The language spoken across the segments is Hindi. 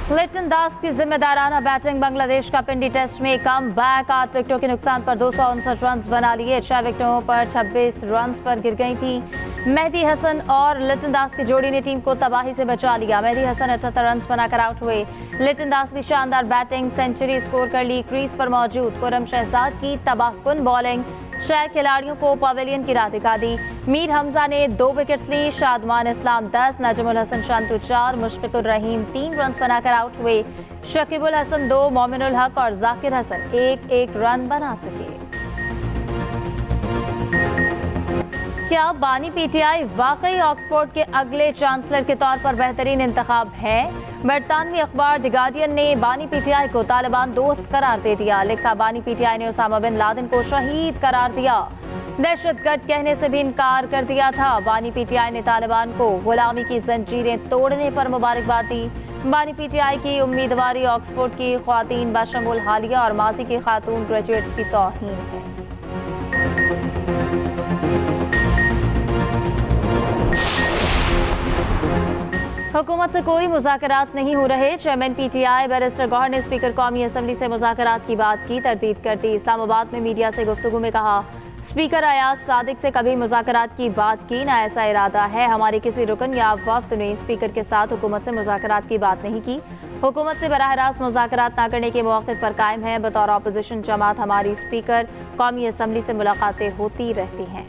लिटन दास की जिम्मेदाराना बैटिंग। बांग्लादेश का पिंडी टेस्ट में कम बैक। 8 विकेटों के नुकसान पर 259 रन बना लिए। 6 विकेटों पर 26 रन पर गिर गई थी। मेहदी हसन और लिटन दास की जोड़ी ने टीम को तबाही से बचा लिया। मेहदी हसन 78 रन बनाकर आउट हुए। लिटन दास की शानदार बैटिंग, सेंचुरी स्कोर कर ली। क्रीज पर मौजूद खुर्रम शहजाद की तबाहकुन बॉलिंग 6 खिलाड़ियों को पवेलियन की राह दिखा दी। मीर हमजा ने 2 विकेट्स ली। शादमान इस्लाम 10, नजमुल हसन शांतु 4, मुशफिकुर रहीम 3 रन बनाकर आउट हुए। शकीबुल हसन 2, मोमिनुल हक और जाकिर हसन 1-1 रन बना सके। क्या बानी पीटीआई वाकई ऑक्सफोर्ड के अगले चांसलर के तौर पर बेहतरीन इंतखाब है? बरतानवी अखबार द गार्डियन ने बानी पीटीआई को तालिबान दोस्त करार दे दिया। लिखा, बानी पीटीआई ने उसामा बिन लादेन को शहीद करार दिया। दहशतगर्द कहने से भी इनकार कर दिया था। बानी पीटीआई ने तालिबान को गुलामी की जंजीरें तोड़ने पर मुबारकबाद दी। बानी पीटीआई की उम्मीदवारी ऑक्सफोर्ड की ख्वातीन बशमूल हालिया और माजी की खातून ग्रेजुएट्स की तौहीन है। हुकूमत से कोई मुज़ाकरात नहीं हो रहे। चेयरमैन पीटीआई बैरिस्टर गौहर ने स्पीकर कौमी असम्बली से मुज़ाकरात की बात की तरदीद कर दी। इस्लामाबाद में मीडिया से गुफ्तगू में कहा, स्पीकर अयाज सादिक से कभी मुज़ाकरात की बात की ना ऐसा इरादा है। हमारे किसी रुकन या वफ्द ने स्पीकर के साथ हुकूमत से मुज़ाकरात की बात नहीं की। हुकूमत से बराह रास्त मुज़ाकरात न करने के मौक़िफ़ पर कायम है। बतौर अपोजिशन जमात हमारी स्पीकर कौमी असम्बली से मुलाकातें होती रहती हैं।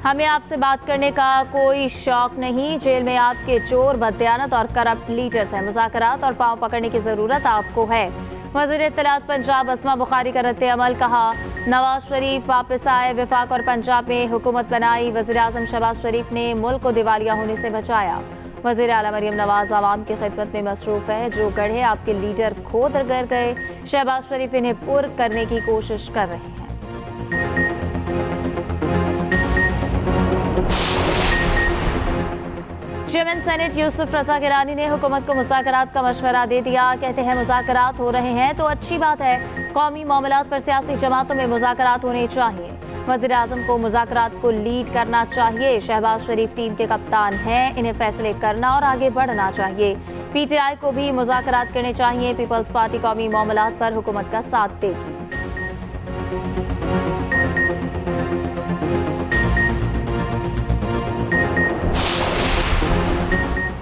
हमें आपसे बात करने का कोई शौक नहीं। जेल में आपके चोर, बददियानत और करप्ट लीडर्स हैं। मुज़ाकरात और पांव पकड़ने की ज़रूरत आपको है। वज़ीर इत्तलात पंजाब अस्मा बुखारी का रद्द अमल। कहा, नवाज शरीफ वापस आए, वफाक और पंजाब में हुकूमत बनाई। वज़ीर आज़म शहबाज शरीफ ने मुल्क को दिवालिया होने से बचाया। वज़ीर आला मरियम नवाज आवाम की खिदमत में मसरूफ़ है। जो गढ़े आपके लीडर खोद कर गए, शहबाज शरीफ इन्हें पुर करने की कोशिश कर रहे हैं। चेयरमैन सेनेट यूसुफ रजा गिलानी ने हुकूमत को मुज़ाकरात का मशवरा दे दिया। कहते हैं मुज़ाकरात हो रहे हैं तो अच्छी बात है। कौमी मामलात पर सियासी जमातों में मुज़ाकरात होने चाहिए। वज़ीर आज़म को मुज़ाकरात को लीड करना चाहिए। शहबाज शरीफ टीम के कप्तान हैं, इन्हें फैसले करना और आगे बढ़ना चाहिए। पीटीआई को भी मुज़ाकरात करने चाहिए। पीपल्स पार्टी कौमी मामलात पर हुकूमत का साथ देगी।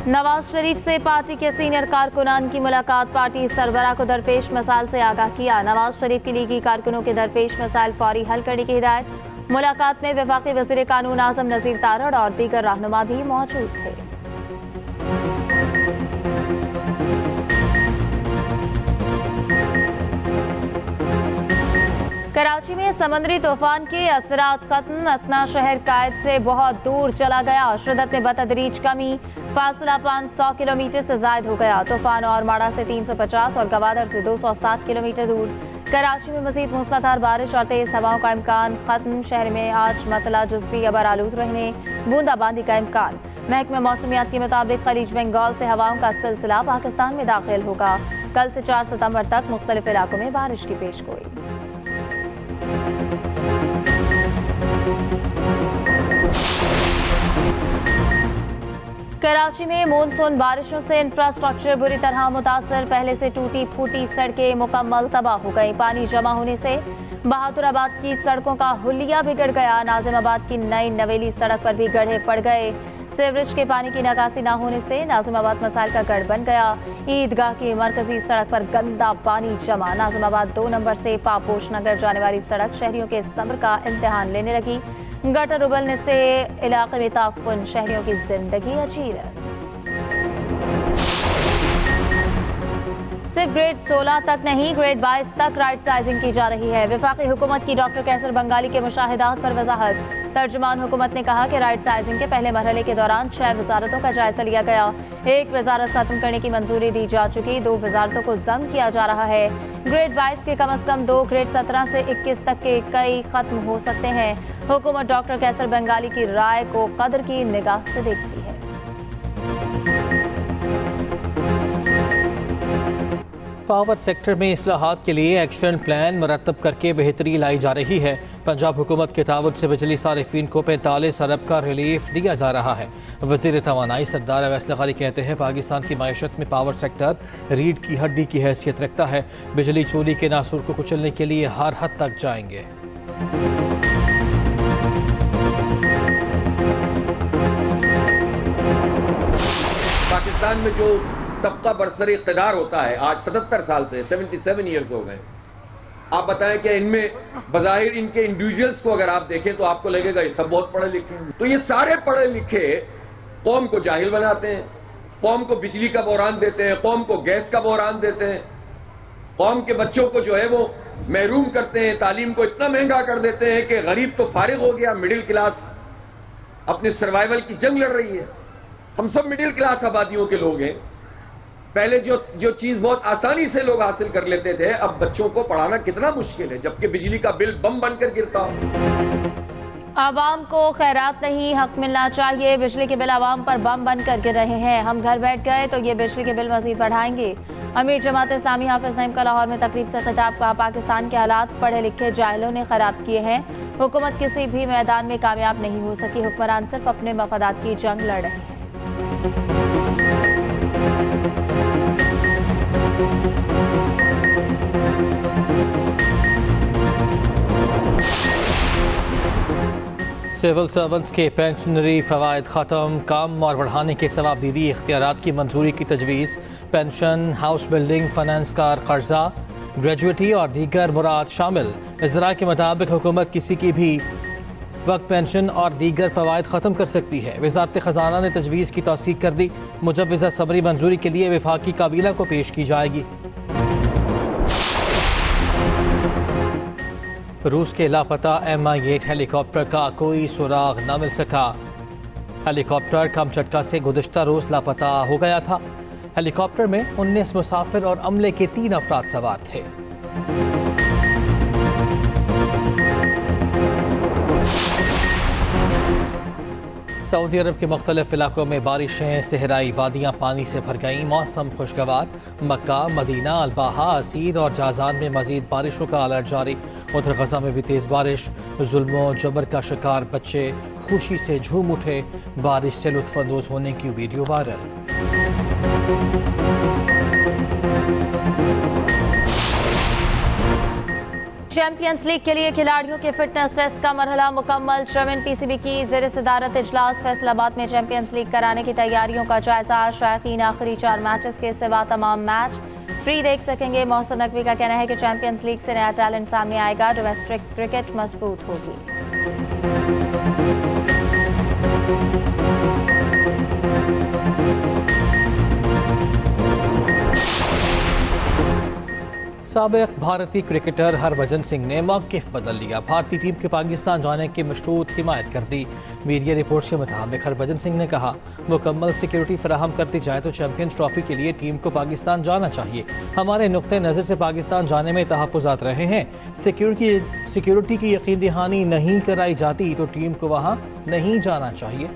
नवाज शरीफ से पार्टी के सीनियर कारकुनान की मुलाकात। पार्टी सरबराह को दरपेश मसाइल से आगाह किया। नवाज शरीफ की लीगी कारकुनों के दरपेश मसाइल फौरी हल करने की हिदायत। मुलाकात में वफाकी वज़ीर कानून आज़म नज़ीर तारड़ और दीगर रहनुमा भी मौजूद थे। कराची में समंदरी तूफान के असरात खत्म। असना शहर कायद से बहुत दूर चला गया। शिद्दत में बतदरीज कमी। फासला 500 किलोमीटर से जायद हो गया। तूफान और माड़ा से 350 और गवादर से 207 किलोमीटर दूर। कराची में मजीद मूसलाधार बारिश और तेज हवाओं का इम्कान खत्म। शहर में आज मतला जुज़वी अबर आलूद रहने, बूंदाबांदी का इम्कान। महकमा मौसमियात के मुताबिक खलीज बंगाल से हवाओं का सिलसिला पाकिस्तान में दाखिल होगा। कल से 4 सितंबर तक मुख्तलिफ इलाकों में बारिश की पेशगोई। कराची में मानसून बारिशों से इंफ्रास्ट्रक्चर बुरी तरह मुतासर। पहले से टूटी फूटी सड़कें मुकम्मल तबाह हो गई। पानी जमा होने से बहादुराबाद की सड़कों का हुलिया बिगड़ गया। नाजिमाबाद की नई नवेली सड़क पर भी गड्ढे पड़ गए। सीवरेज के पानी की निकासी न होने से नाजिमाबाद मसाइल का गढ़ बन गया। ईदगाह की मरकजी सड़क पर गंदा पानी जमा। नाजिमाबाद 2 नंबर से पापोश नगर जाने वाली सड़क शहरियों के सब्र का इम्तिहान लेने लगी। गटर उबलने से इलाके में ताफुन, शहरियों की जिंदगी अजीर है। सिर्फ ग्रेड 16 तक नहीं, ग्रेड 22 तक राइट साइजिंग की जा रही है। वफाकी हुकूमत की डॉक्टर कैसर बंगाली के मुशाहिदात पर वजाहत। तर्जुमान हुकूमत ने कहा कि राइट साइजिंग के पहले मरहले के दौरान 6 वजारतों का जायजा लिया गया। 1 वजारत खत्म करने की मंजूरी दी जा चुकी, 2 वजारतों को जम किया जा रहा है। ग्रेड 22 के कम अज कम 2, ग्रेड 17 से 21 तक के कई खत्म हो सकते हैं। हुकूमत डॉक्टर कैसर बंगाली की राय को कदर की निगाह से देखती है। पावर सेक्टर में इस्लाहात के लिए एक्शन प्लान मुरतब करके बेहतरी लाई जा रही है। पंजाब हुकूमत के ताउन से बिजली सारिफीन को 45 अरब का रिलीफ दिया जा रहा है। वज़ीर तवानाई सरदार अवैस लग़ारी कहते हैं पाकिस्तान की मायशत में पावर सेक्टर रीढ़ की हड्डी की हैसियत रखता है। बिजली चोरी के नासूर को कुचलने के लिए हर हद तक जाएंगे। पाकिस्तान में जो तबका बरसरी इक़्तिदार होता है आज 77 साल से 77 ईयर्स हो गए। आप बताएं कि इनमें बज़ाहिर इनके इंडिविजुअल्स को अगर आप देखें तो आपको लगेगा ये सब बहुत पढ़े लिखे हैं। तो ये सारे पढ़े लिखे कौम को जाहिल बनाते हैं, कौम को बिजली का बहरान देते हैं, कौम को गैस का बहरान देते हैं, कौम के बच्चों को जो है वो महरूम करते हैं, तालीम को इतना महंगा कर देते हैं कि गरीब तो फारिग हो गया, मिडिल क्लास अपने सर्वाइवल की जंग लड़ रही है। हम सब मिडिल क्लास आबादियों के लोग हैं। पहले जो चीज बहुत आसानी से लोग हासिल कर लेते थे, अब बच्चों को पढ़ाना कितना मुश्किल है, जबकि बिजली का बिल बम बनकर गिरता हो। आवाम को खैरात नहीं, हक मिलना चाहिए। बिजली के बिल आवाम पर बम बनकर गिर रहे हैं। हम घर बैठ गए तो ये बिजली के बिल मजीद बढ़ाएंगे। अमीर जमात इस्लामी हाफिज नईम का लाहौर में तकरीब से खिताब। कहा पाकिस्तान के हालात पढ़े लिखे जाहिलों ने खराब किए हैं। हुकूमत किसी भी मैदान में कामयाब नहीं हो सकी। हुक्मरान सिर्फ अपने मफादात की जंग लड़ रहे हैं। सिविल सर्वेंट्स के पेंशनरी फ़वाइद ख़त्म, काम और बढ़ाने के सवाबदीदी इख्तियारात की मंजूरी की तजवीज़। पेंशन, हाउस बिल्डिंग, फाइनेंस का कर्जा, ग्रेजुएटी और दीगर मुराद शामिल। इज़रा के मुताबिक हुकूमत किसी की भी वक्त पेंशन और दीगर फ़वाइद ख़त्म कर सकती है। वज़ारत ख़जाना ने तजवीज़ की तौसीक कर दी। मुजव्वज़ा सबरी मंजूरी के लिए वफाकी काबीना को पेश की जाएगी। रूस के लापता MI-8 हेलीकॉप्टर का कोई सुराग न मिल सका। हेलीकॉप्टर कम झटका से गुज़िश्ता रोज़ लापता हो गया था। हेलीकॉप्टर में 19 मुसाफिर और अमले के 3 अफराद सवार थे। सऊदी अरब के मुख्तलिफ इलाकों में बारिशें, सहराई वादियाँ पानी से भर गईं। मौसम खुशगवार। मक्का, मदीना, अलबाहा, असीर और जाजान में मजीद बारिशों का अलर्ट जारी। उधर गजा में भी तेज़ बारिश। जुल्मों जबर का शिकार बच्चे खुशी से झूम उठे। बारिश से लुत्फानंदोज होने की वीडियो वायरल। चैंपियंस लीग के लिए खिलाड़ियों के फिटनेस टेस्ट का मरहला मुकम्मल। चेयरमैन PCB की ज़ेर सदारत इजलास। फैसलाबाद में चैंपियंस लीग कराने की तैयारियों का जायजा। शायकीन आखिरी 4 मैचेस के सिवा तमाम मैच फ्री देख सकेंगे। मोहसिन नकवी का कहना है कि चैंपियंस लीग से नया टैलेंट सामने आएगा। डोमेस्टिक क्रिकेट मजबूत होगी। साबिक भारतीय क्रिकेटर हरभजन सिंह ने मौक़िफ़ बदल लिया। भारतीय टीम के पाकिस्तान जाने की मशरूत हिमायत कर दी। मीडिया रिपोर्ट्स के मुताबिक हरभजन सिंह ने कहा मुकम्मल सिक्योरिटी फराहम करती जाए तो चैंपियंस ट्रॉफी के लिए टीम को पाकिस्तान जाना चाहिए। हमारे नुक्ते नज़र से पाकिस्तान जाने में तहफ़्फ़ुज़ात रहे हैं। सिक्योरिटी की यकीन दहानी नहीं कराई जाती तो टीम को वहाँ नहीं जाना चाहिए।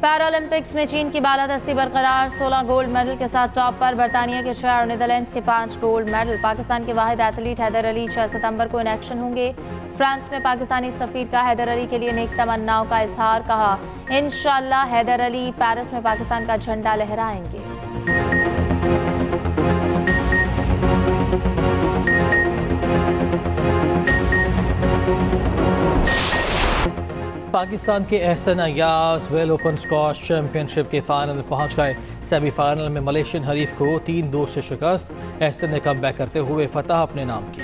पैरालंपिक्स में चीन की बालादस्ती बरकरार। 16 गोल्ड मेडल के साथ टॉप पर। बरतानिया के 6 और नीदरलैंड्स के 5 गोल्ड मेडल। पाकिस्तान के वाहिद एथलीट हैदर अली 6 सितंबर को इन एक्शन होंगे। फ्रांस में पाकिस्तानी सफीर का हैदर अली के लिए नेक तमन्नाओं का इजहार। कहा इंशाअल्लाह हैदर अली पेरिस में पाकिस्तान का झंडा लहराएंगे। पाकिस्तान के Ahsan Ayaz Welsh Open squash championship के फाइनल में पहुंच गए। सेमीफाइनल में मलेशियन हरीफ को 3-2 से शिकस्त। एहसन ने कम बैक करते हुए फतह अपने नाम की।